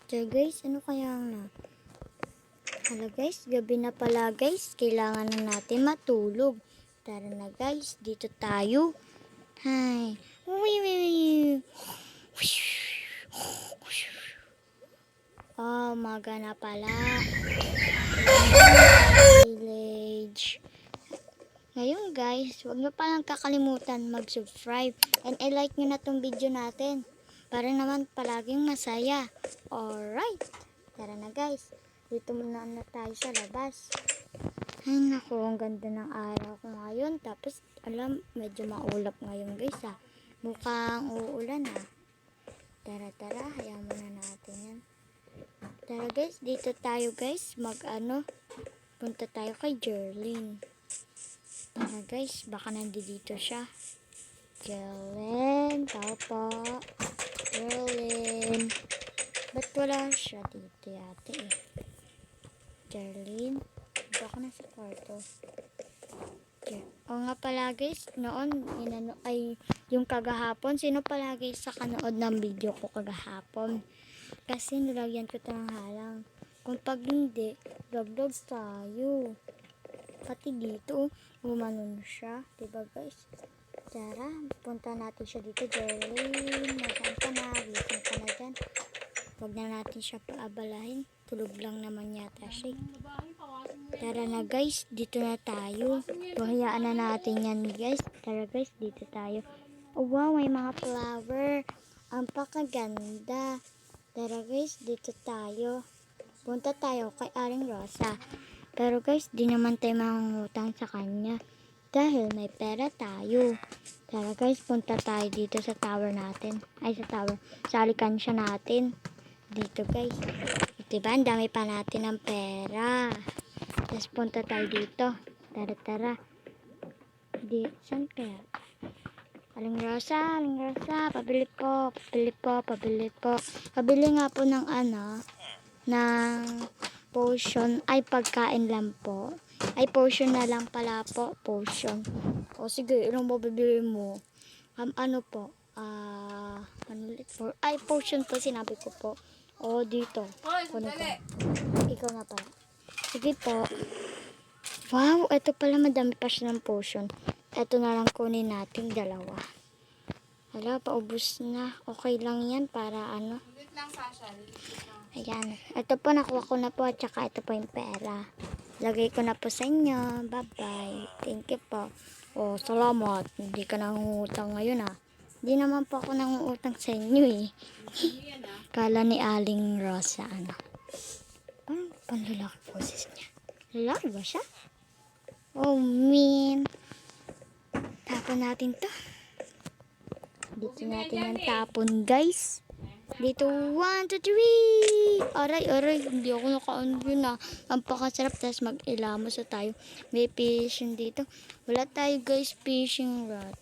So guys, ano kaya na? Hala guys, gabi na pala guys. Kailangan na natin matulog. Tara na guys, dito tayo. Hay. Oh, umaga na pala. Village. Ngayon guys, huwag nyo palang kakalimutan mag-subscribe and i-like nyo na tong video natin para naman palaging masaya. Alright, tara na guys, dito muna na tayo sa labas. Ay naku, ang ganda ng araw ko ngayon. Tapos medyo maulap ngayon guys ha. Mukhang uulan ha. Tara, hayaan muna natin yan. Tara guys, dito tayo guys, punta tayo kay Jerlyn. Tara guys, baka nandito siya. Jerlyn, tao po. Jerlyn. Ba't wala siya dito yate eh? Jerlyn, baka nasa kwarto. O nga pala guys, noon, yung kagahapon, sino pala guys sa kanood ng video ko kagahapon? Kasi nilagyan ko ng halang. Kung pag hindi, dagdag tayo. Pati dito, gumanon siya. Diba guys? Tara, punta natin siya dito. Jerlyn, nasaan ka na? Gising ka na dyan. Huwag na natin siya paabalahin. Tulog lang naman yata siya. Tara na guys, dito na tayo. Hayaan na natin yan guys. Tara guys, dito tayo. Oh wow, may mga flower. Ang pakaganda. Tara guys, dito tayo. Punta tayo kay Aling Rosa. Pero guys, di naman tayo mangungutang sa kanya. Dahil may pera tayo. Tara guys, punta tayo dito sa tower natin. Ay, sa tower. Sa alikansya natin. Dito guys. Diba, ang dami pa natin ng pera. Tapos punta tayo dito. Tara. Saan kaya? Aling Rosa, pabili po. Pabili nga po ng ng potion. Ay, pagkain lang po. Ay, potion na lang pala po. Potion. O sige, ilang mabibili mo? Ano po? Ay, potion po, sinabi ko po. O, dito. Kunin ko. Ikaw na pala. Sige po. Wow, ito pala madami pa siya ng potion. Ito na lang kunin natin, dalawa. Hala, paubos na. Okay lang yan para Ayan. Ito po, nakuha ko na po. At saka ito po yung pera. Lagay ko na po sa inyo. Bye-bye. Thank you po. Oh, salamat. Hindi ka nangungutang ngayon ha. Hindi naman po ako nangungutang sa inyo eh. Kala ni Aling Rosa Parang panlalaki poses niya. Lalaki ba siya? Oh, mean. Tapon natin to. Dito natin ang tapon, guys. Dito, 1, 2, 3. Aray, hindi ako naka-on yun na. Ang pakasarap, tapos mag-ilamos tayo. May fishing dito. Wala tayo, guys, fishing rod.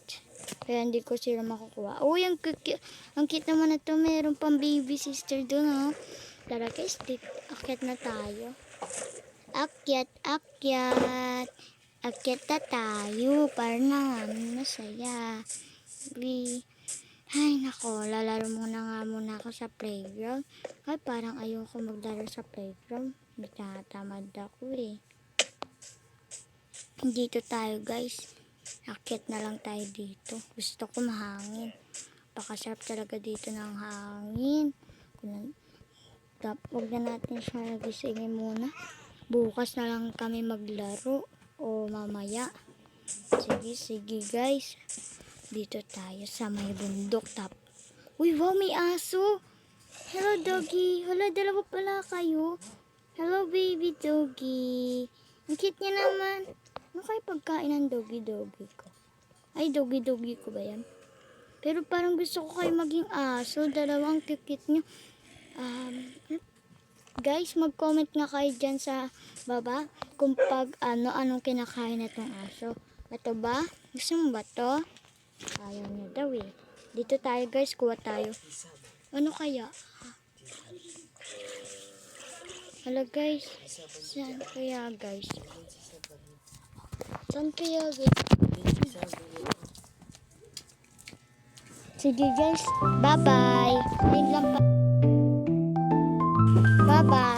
Kaya hindi ko sila makukuha. Uy, ang cute naman na to. Meron pang baby sister doon, ha. Tara, guys, akyat na tayo. Akyat na tayo para naman masaya. Ay nako, lalaro muna ako sa playground. Ay parang ayoko maglaro sa playground. Natatamad ako eh. Dito tayo guys. Akyat na lang tayo dito. Gusto ko mahangin. Pakasarap talaga dito ng hangin. Huwag na natin siya nagisingin muna. Bukas na lang kami maglaro o mamaya. Sige guys. Dito tayo sa may bundok. Uy wow, may aso. Hello doggy. Hala, dalawa pala kayo. Hello baby doggy. Ang cute niya naman. Ano kayo pagkain ng doggy ko? Ay doggy ko ba yan? Pero parang gusto ko kayo maging aso. Dalawang cute niyo. Guys, mag-comment nga kayo dyan sa baba kung anong kinakain na itong aso. Ito ba? Gusto mo ba ito? Ayaw niya daw eh. Dito tayo guys, kuha tayo. Ano kaya? Hala guys, saan kaya guys? Sige guys, bye bye. Yun lang pa. Bye-bye.